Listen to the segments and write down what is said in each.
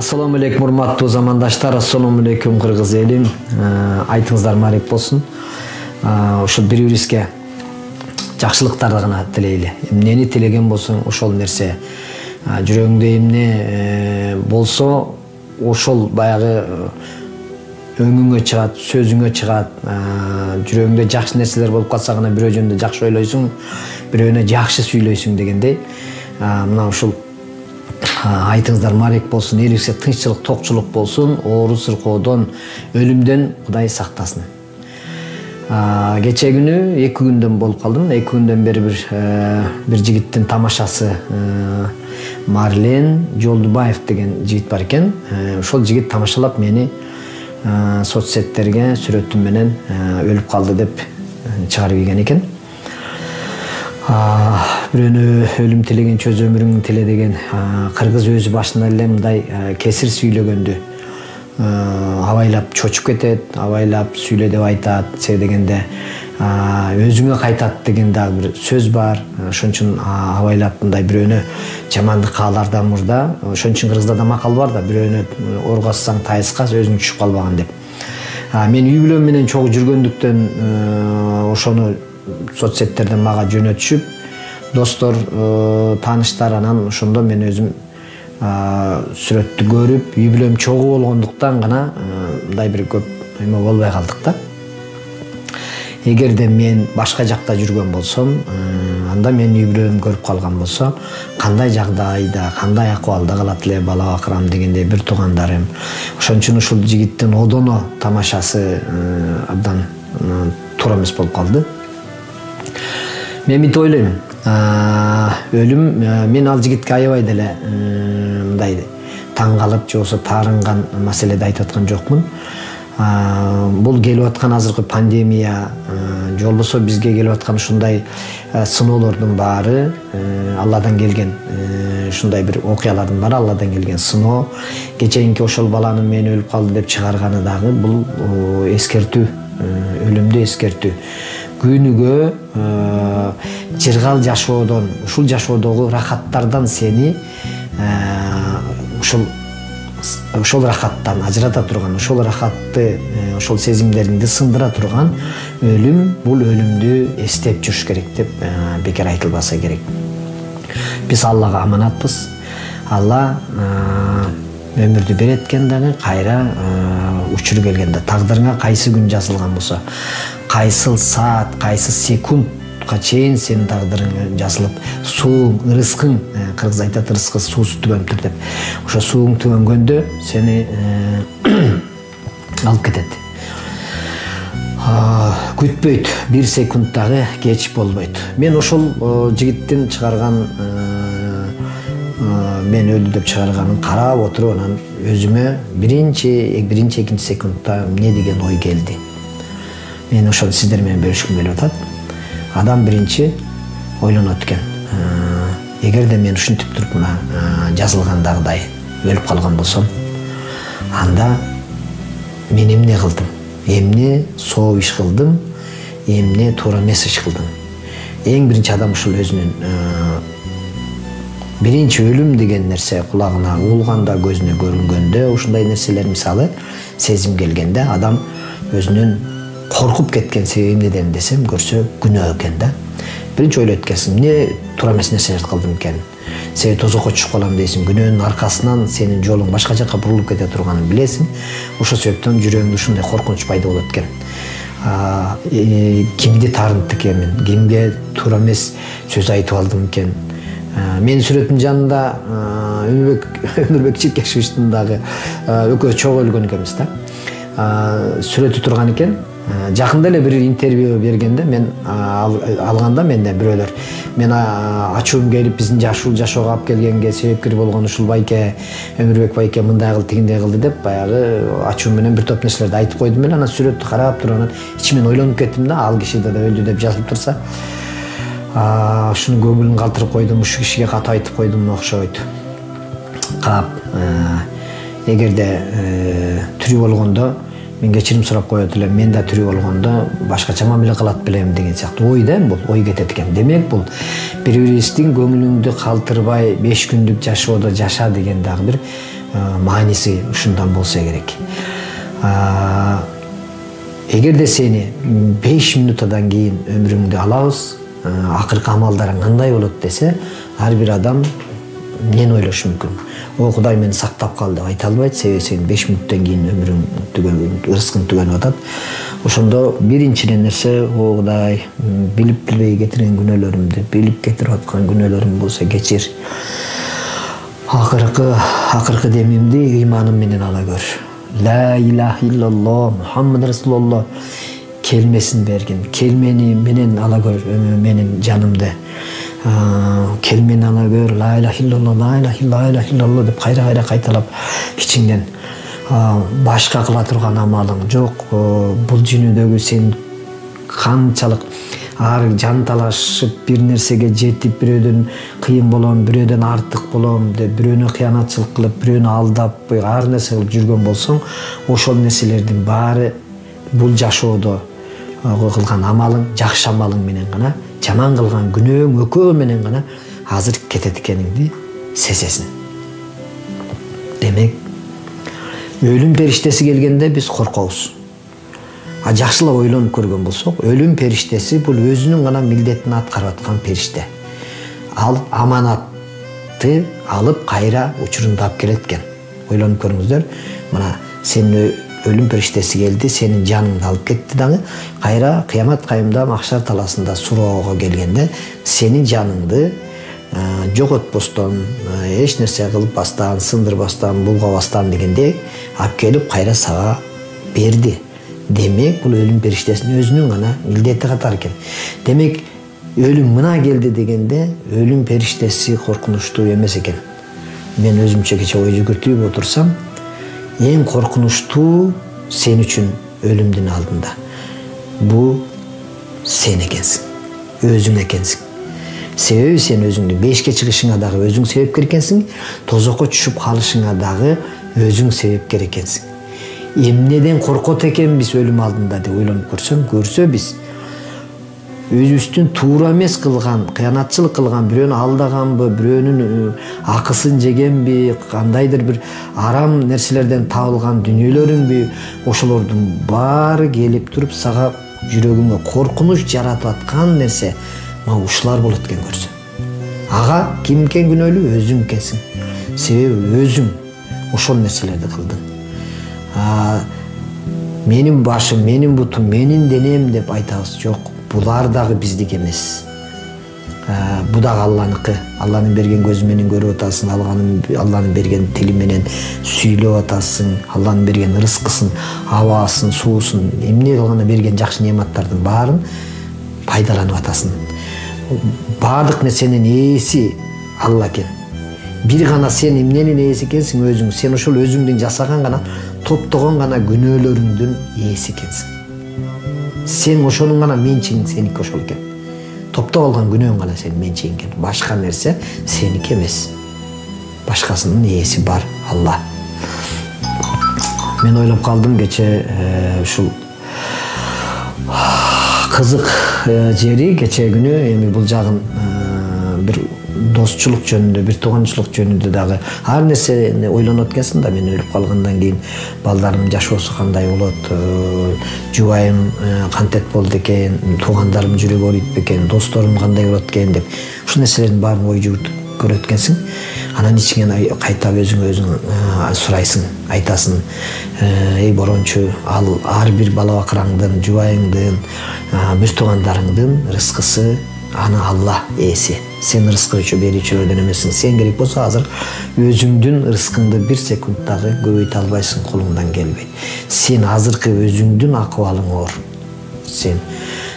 Assalamu алейкум, урматтуу замандаштар. Assalamu алейкум, кыргыз элим. Айтыңыздар марек болсун. Ошол бири-бирибизге жакшылыктарды гана тилейли. Эмнени тилеген болсоң, ошол нерсе жүрөгүңдө эмне болсо, ошол баягы өңүңө чыгат, сөзүңө чыгат. Жүрөгүңдө жакшы нерселер болуп калса гана бирөө жөнүндө жакшы ойлойсуң, бирөөнө жакшы сүйлөйсүң дегендей. Мына ушул айтыңыздар марек болсун, элибизге тынччылык, токчулук болсун, оору сыркоодон, өлүмдөн Кудай сактасын. Кече күнү 2 күндөн болуп калдым. 2 күндөн бери бир жигиттин тамашасы Марлен Жолдубаев деген жигит бар экен. Ошол жигит тамашалап мени соцсеттерге сүрөтүм менен өлүп калды деп чыгарып ийген экен. Бирөөнү өлүм тилеген чөз өмүрүң тиле деген кыргыз өзү башында эле мындай кесир сүйлөгөндү абайлап чочуп кетет, абайлап сүйлө деп айтат, себеби дегенде өзүңө кайтат деген дагы бир сөз бар. Ошон үчүн абайлап мындай бирөөнү жамандык каалардан мурда, ошон үчүн кыргызда да макал бар да, бирөөнү оргасаң тайыскас, өзүң түшүп калбаган деп. Мен үй бүлөм менен чогуу жүргөндүктөн ошону соцсеттерден мага жөнөтүшүп, достор, тааныштар, анан ошондо мен өзүм сүрөттү көрүп, үй бүлөм чогуу болгондуктан гана мындай бир көп эме болбой калдык да. Эгерде мен башка жакта жүргөн болсом, анда мен үй бүлөм көрүп калган болсо, кандай жагдайда, кандай акыбалда калат эле бала бакырам дегендей бир туугандарым. Ошон үчүн ушул жигиттин одоно тамашасы абдан туура эмес болуп калды. Мен мынтип ойлойм, өлүм, мен ал жигитке аябай деле мындай таң калып, же болбосо таарынган маселеде айтып аткан жокмун. Бул келип аткан азыркы пандемия, же болбосо бизге келип аткан ушундай сыноолордун баары Алладан келген, ушундай бир окуялардын баары Алладан келген сыноо. Кечеинки ошол баланын мен өлүп калды деп чыгарганы дагы бул эскертүү, өлүмдү эскертүү. Күнүгө жыргал жашоодон, ушул жашоодогу рахаттардан сени ошол рахаттан ажырата турган, ошол рахатты, ошол сезимдериңди сындыра турган өлүм, бул өлүмдү эстеп жүрүш керек деп бекер айтылбаса керек. Биз Аллага аманатпыз. Алла өмүрдү берет экен дагы, кайра учуру келгенде тагдырыңа кайсы күн жазылган болсо, кайсыл саат, кайсы секундка чейин сенин тагдырың жазылып, сууң, ырыскың, кыргыз айтат, ырыскы суусу түгөнүптүр деп. Ошо сууң түгөнгөндө сени алып кетет. Күтпөйт, 1 секунд дагы кеч болбойт. Мен ошол жигиттин чыгарган, мен өлдү деп чыгарганын карап отуруп, анан өзүмө биринчи, экинчи секундта эмне деген ой келди. Мен ошону сиздер менен бөлүшкүм келип атат. Адам биринчи ойлонот экен. Эгерде мен ушинтип туруп мына жазылгандагыдай өлүп калган болсом, анда мен эмне кылдым? Эмне соо иш кылдым? Эмне туура эмес иш кылдым? Эң биринчи адам ушул өзүнүн биринчи өлүм деген нерсе кулагына угулганда, көзүнө көрүнгөндө, ушундай нерселер мисалы сезим келгенде адам өзүнүн коркуп кеткен себеби эмнеден десем, көрсө күнөө экен да. Биринчи ойлойт экенсиң, эмне туура эмес нерселерди кылдым экен? Себеби тозокко түшүп калам дейсиң, күнөөнүн аркасынан сенин жолуң башка жакка бурулуп кете турганын билесиң. Ошол себептен жүрөгүңдө ушундай коркунуч пайда болот экен. Кимди таарынт экенмин? Кимге туура эмес сөз айтып алдым экен? Менин сүрөтүмдүн жанында Өмүрбек Чиркешевичтин дагы экөөбүз чогуу өлгөн экенбиз да. Сүрөтү турган экен. Жакында эле бир интервью бергенде мен алганда менде бирөөлөр мен ачуум келип биздин ушул жашоого алып келгенге себепкер болгон ушул байке, Өмүрбек байке мындай кылды, тигиндей кылды деп баягы ачуум менен бир топ нерселерди айтып койдум эле. Анан сүрөттү карап туруп, анан ичимен ойлонуп кеттим да, ал киши да өлдү деп жазылып турса, ушуну көңүлүн калтырып койдум, ушул кишиге кат айтып койдум окшойт. Кап эгерде тирүү болгондо мен кечирим сурап коет элем, мен да тирүү болгондо башкача мамиле кылат белем деген сыяктуу ой да, бул ой кетет экен. Демек бул бири-бирибиздин көңүлүңдү калтырбай 5 күндүк жашоодо жаша деген дагы бир мааниси ушундан болсо керек. Эгерде сени 5 минутадан кийин өмүрүңдү алабыз, акыркы амалдарың кандай болот десе, ар бир адам эмнени ойлошу мүмкүн? О, Кудай мени сактап кал деп айта албайт, себеби сен 5 мүнөттөн кийин өмүрүң түгөнүп, ырыскың түгөнүп атат. Ошондо биринчиден нерсе, о Кудай, билип билбей кетирген күнөөлөрүмдү, билип кетирип аткан күнөөлөрүм болсо кечир. Акыркы демимди ыйманым менен ала көр. Ла илаха иллаллах Мухаммад Расулуллах келмесин берген. Келмени менен ала көр менин жанымды. Келмени ала көр. Ла илаха иллаллах, ла илаха иллаллах деп кайра кайталап ичиңден башка кыла турган амалың жок. Бул дүйнөдөгү сен канчалык ар жан талашып бир нерсеге жетип, бирөөдөн кыйын болом, бирөөдөн артык болом деп, бирөөнү кыянатчылык кылып, бирөөнү алдап, ар нерсе кылып жүргөн болсоң, ошол нерселердин баары бул жашоодо кылган амалың, жакшы амалың менен гана, жаман кылган күнөөң, өкөө менен гана азыр кетет экениңди сезесиң. Демек, өлүм периштеси келгенде биз коркобуз. Жакшылап ойлонуп көргөн болсок, өлүм периштеси бул өзүнүн гана милдетин аткарып аткан периште. Ал аманатты алып кайра учурунда алып келет экен. Ойлонуп көрүңүздөр. Мына сенин өлүм периштеси келди, сенин жаныңды алып кетти дагы, кайра кыямат кайымда махшар таласында суроого келгенде сенин жаныңды жоготпостон, эч нерсе кылбастан, сындырбастан, булгабастан дегенде алып келип кайра сага берди. Демек, бул өлүм периштесинин өзүнүн гана милдети катар экен. Демек, өлүм мына келди дегенде, өлүм периштеси коркунучтуу эмес экен. Мен өзүмчө кече ой жүгүртүп отурсам, эң коркунучтуу сен үчүн өлүмдүн алдында. Бул сен экенсиң, өзүң экенсиң. Себеби сен өзүңдү бешке чыгышыңа дагы өзүң себепкер экенсиң, тозокко түшүп калышыңа дагы өзүң себепкер экенсиң. Эмнеден коркот экенбиз өлүм алдында деп ойлонуп көрсө биз өзүбүздүн туура эмес кылган, кыянатчылык кылган, бирөөнү алдаганбы, бирөөнүн акысын жегенби, кандайдыр бир арам нерселерден табылган дүнүйөлөрүңбү, ошолордун баары келип туруп сага жүрөгүңө коркунуч жаратып аткан нерсе мына ушулар болот экен көрсө. Ага ким экен күнөөлүү? Өзүң экенсиң. Себеби өзүң ошол нерселерди кылдың. Менин башым, менин бутум, менин денем деп айтабыз. Жок, булар дагы биздики эмес. Бу дагы Алланыкы. Алланын берген көзү менен көрүп атасың, Алланын берген тили менен сүйлөп атасың, Алланын берген рызкысын, абасын, суусун, эмне кылганда берген жакшы неаматтардын баарын пайдаланып атасың. Баардык нерсенин ээси Алла экен. Бир гана сен эмненин ээси экенсиң? Өзүң. Сен ошол өзүңдүн жасаган гана, топтогон гана күнөөлөрүңдүн ээси экенсиң. Сен ошонун гана менчигиң, сеники ошол экен. Топтоп алган күнөөң гана сенин менчигиң экен. Башка нерсе сеники эмес. Башкасынын ээси бар, Алла. Мен ойлоп калдым кече ушул кызык жери кече күнү эми бул жагын бир достчулук жөнүндө, бир тууганчылык жөнүндө дагы ар нерсени ойлонот экенсиң да. Мен өлүп калгандан кийин балдарымдын жашоосу кандай болот, жубайым кантет болду экен, туугандарым жүрөгү ооруйт бекен, досторум кандай болот экен деп ушул нерселердин баарын ой жүгүртүп көрөт экенсиң. Анан ичиңен кайтап өзүң сурайсың, айтасың: эй борончу, ал ар бир бала бакыраңдын, жубайыңдын, бүз туугандарыңдын рызкысы аны Алла ээси. Сен рызкы берүүчүлөрдөн эмессиң. Сен керек болсо азыр өзүңдүн рызкыңды бир секунд дагы көбөйтө албайсың, колуңдан келбейт. Сен азыркы өзүңдүн акыбалың оор.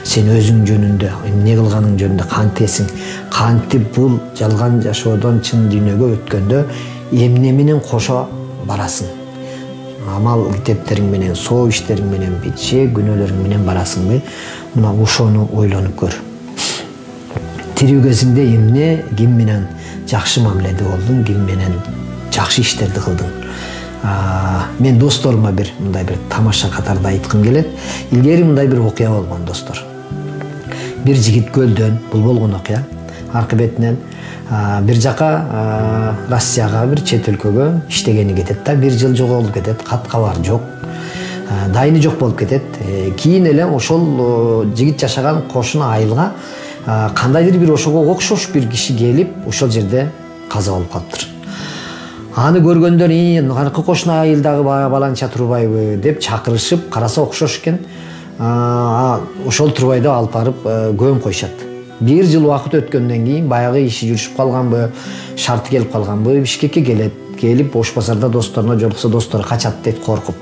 Сен өзүң жөнүндө, эмне кылганың жөнүндө кантесиң? Кантип бул жалган жашоодон чын дүйнөгө өткөндө эмне менен кошо барасың? Амал китептериң менен, соо иштериң менен, же күнөөлөрүң менен барасыңбы? Мына ошону ойлонуп көр. Тирүү кезиңде эмне, ким менен жакшы мамиледе болдуң, ким менен жакшы иштерди кылдың? Мен досторума мындай бир тамаша катарда айткым келет. Илгери мындай бир окуя болгон, достор. Бир жигит көлдөн, бул болгон окуя, аркы бетинен бир жака Россияга бир чет өлкөгө иштегени кетет да, 1 жыл жоголуп кетет, кат кабар жок, дайыны жок болуп кетет. Кийин эле ошол жигит жашаган кошуна айылга кандайдыр бир ошого окшош бир киши келип ошол жерде каза болуп калыптыр. Аны көргөндөр аркы кошуна айылдагы баланча Турбайбы деп чакырышып караса окшош экен. Ошол Турбайды алып барып көмүп коюшат. 1 жыл убакыт өткөндөн кийин баягы иши жүрүшүп калганбы, шарты келип калганбы, Бишкекке келип Бош базарда досторуна жолукса достору качат дейт, коркуп.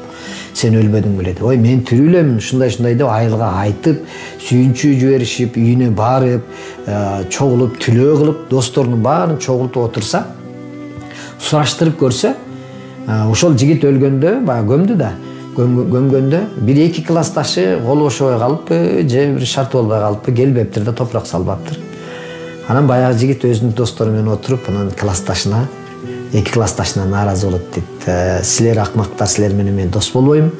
Сен өлбөдүң беле деп. Ой, мен тирүүлөмүн, ушундай деп айылга айтып, сүйүнчү жиберишип, үйүнө барып, чогулуп, түлөө кылып, досторунун баарын чогултуп отурса, сураштырып көрсө, ошол жигит өлгөндө, баягы көмдү да, көмгөндө 1-2 классташы колу бошобой калыппы, же бир шарт болбой калыппы, келбептир да, топурак салбаптыр. Анан баягы жигит өзүнүн достору менен отуруп, анан классташына, 2 классташына нааразы болот дейт. Силер акмактар, силер менен мен дос болбойм.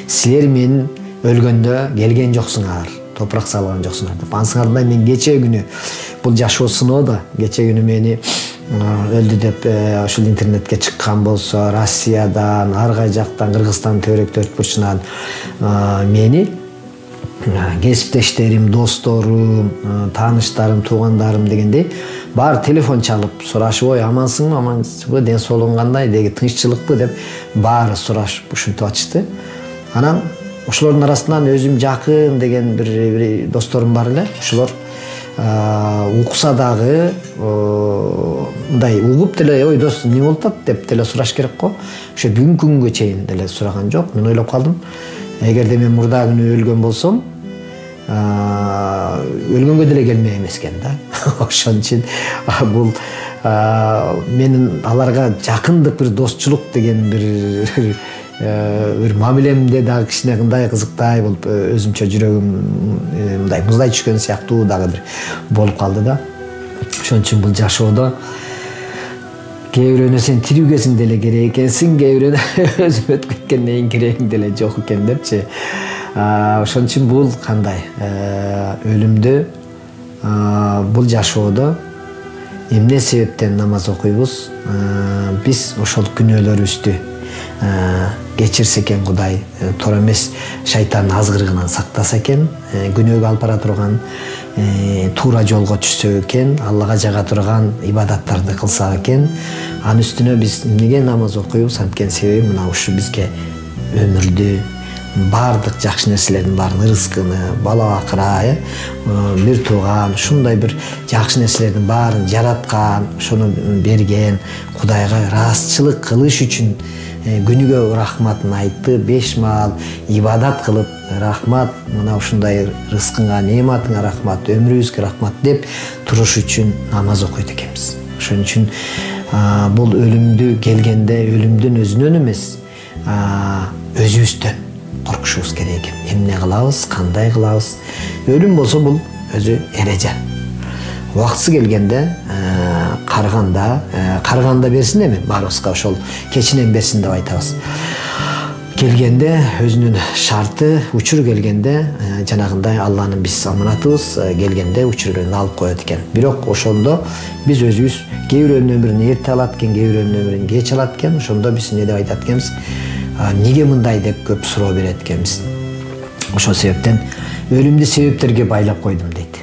Силер менин өлгөндө келген жоксуңар, топурак салган жоксуңар деп. Ансыңардай мен кече күнү бул жашоо сыноодо, кече күнү мени өлдү деп ошол интернетке чыккан болсо, Россиядан, ар кай жактан, Кыргызстан төрөк бурчунан мени кесиптештерим, досторум, тааныштарым, туугандарым дегендей баары телефон чалып сурашып, ой, амансыңбы, амансызбы, ден соолугуң кандай, деги тынччылыкпы деп баары сурашып ушинтип атышты. Анан ошолордун арасынан өзүм жакын деген бир досторум бар эле. Ошолор укса дагы мындай угуп деле, ой, дос, эмне болуп атат деп деле сураш керек го. Ошо бүгүнкү күнгө чейин деле сураган жок. Мен ойлоп калдым, эгерде мен мурда күнү өлгөн болсом, өлгөнгө деле келмек эмес экен да. Ошон үчүн бул менин аларга жакындык, бир достчулук деген бир мамилемде дагы кичине кандай кызыктай болуп, өзүмчө жүрөгүм мындай муздай түшкөн сыяктуу дагы бир болуп калды да. Ошон үчүн бул жашоодо кээ бирөөнө сен тирүүгесиң деле керек экенсиң, кээ бирөөнө өзүм өтүп кеткенден кийин керегиң деле жок экен депчи. Ошон үчүн бул кандай өлүмдү бул жашоодо эмне себептен намаз окуйбуз? Биз ошол күнөөлөрүбүздү кечирсе экен Кудай, туура эмес шайтандын азгырыгынан сактаса экен, күнөөгө алып бара турган туура жолго түшсө экен, Аллага жага турган ибадаттарды кылсак экен. Анын үстүнө биз эмнеге намаз окуйбуз? Анткени себеби мына ушу бизге өмүрдү, баардык жакшы нерселердин баарын, ырыскыны, бала бакыра, бир тууган, ушундай бир жакшы нерселердин баарын жараткан, ошону берген Кудайга ыраазычылык кылыш үчүн күнүгө рахматын айтып, 5 маал ибадат кылып, рахмат, мына ушундай рызкыңа, неаматыңа рахмат, өмүрүбүзгө рахмат деп туруш үчүн намаз окуйт экенбиз. Ошон үчүн бул өлүмдү келгенде өлүмдүн өзүнөн эмес, өзүбүздөн коркушубуз керек экен. Эмне кылабыз, кандай кылабыз? Өлүм болсо бул өзү эреже. Убактысы келгенде карганда берсин эми баарыбызга, ошол кечинен берсин деп айтабыз. Келгенде өзүнүн шарты, учур келгенде жанагындай Алланын биз аманатыбыз, келгенде учурун алып коет экен. Бирок ошондо биз өзүбүз кээ бирөөнүн өмүрүн эрте алат экен, кээ бирөөнүн өмүрүн кеч алат экен. Ошондо биз эмне деп айтат экенбиз? Неге мындай деп көп суроо берет экенбиз. Ошол себептен өлүмдү себептерге байлап койдум дейт.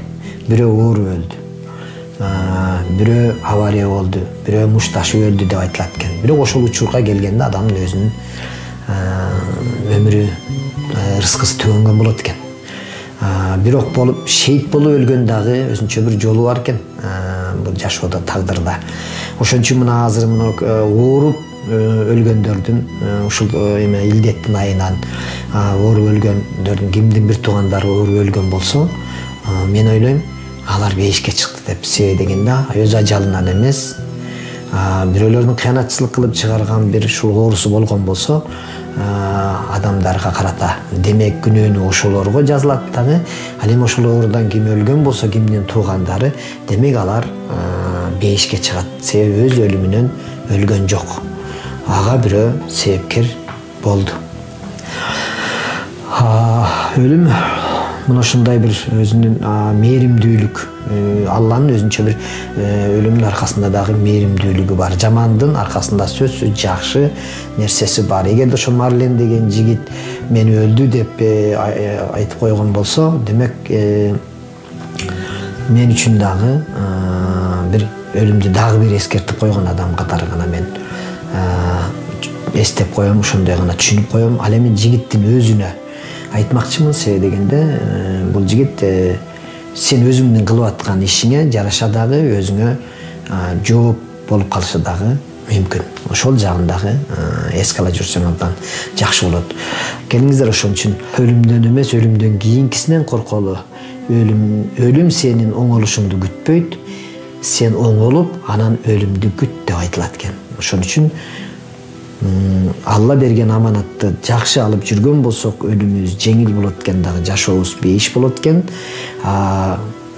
Бирөө ооруп өлдү, бирөө авария болду, бирөө мушташып өлдү деп айтылат экен. Бирок ошол учурга келгенде адамдын өзүнүн өмүрү, рызкысы төгөнгөн болот экен. Бирок болуп шейит болуп өлгөн дагы өзүнчө бир жолу бар экен бул жашоодо, тагдырда. Ошон үчүн мына азыр ооруп өлгөндөрдүн, ушул илдеттин айынан ооруп өлгөндөрдүн кимдин бир туугандары ооруп өлгөн болсо, мен ойлойм, алар бейишке чыкты деп. Себеби дегенде өз ажалынан эмес, бирөөлөрдүн кыянатчылык кылып чыгарган бир ушул оорусу болгон болсо, адамдарга карата демек күнөөнү ошолорго жазылат дагы. Ал эми ошол оорудан ким өлгөн болсо, кимдин туугандары, демек алар бейишке чыгат. Себеби өз өлүмүнөн өлгөн жок. Ага бирөө себепкер болду. Өлүм мына ушундай бир өзүнүн мээримдүүлүк, Алланын өзүнчө бир өлүмдүн аркасында дагы мээримдүүлүгү бар. Жамандын аркасында сөзсүз жакшы нерсеси бар. Эгерде ошо Марлен деген жигит мен өлдү деп айтып койгон болсо, демек мен үчүн дагы бир өлүмдү дагы бир эскертип койгон адам катары гана мен эстеп коем, ошондой гана түшүнүп коем. Ал эми жигиттин өзүнө айтмакчымын, себеби дегенде бул жигит сен өзүңдүн кылып аткан ишиңе жараша дагы өзүңө жооп болуп калышы дагы мүмкүн. Ошол жагын дагы эске ала жүрсөң абдан жакшы болот. Келиңиздер, ошон үчүн өлүмдөн эмес, өлүмдөн кийинкисинен корколу. Өлүм сенин оңолушуңду күтпөйт, сен оңолуп анан өлүмдү күт деп айтылат экен. Ошон үчүн Алла берген аманатты жакшы алып жүргөн болсок, өлүмүбүз жеңил болот экен дагы, жашообуз бейиш болот экен.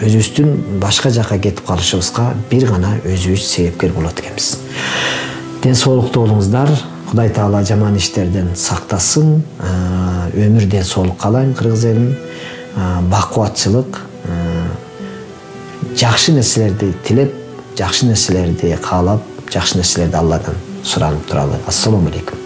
Өзүбүздүн башка жака кетип калышыбызга бир гана өзүбүз себепкер болот экенбиз. Ден соолуктуу болуңуздар. Кудай Таала жаман иштерден сактасын. Өмүр ден соолук каалайм кыргыз элин. Бакубатчылык, жакшы нерселерди тилеп, жакшы нерселерди каалап, жакшы нерселерди Алладан суранып туралы. Ассаламу алейкум.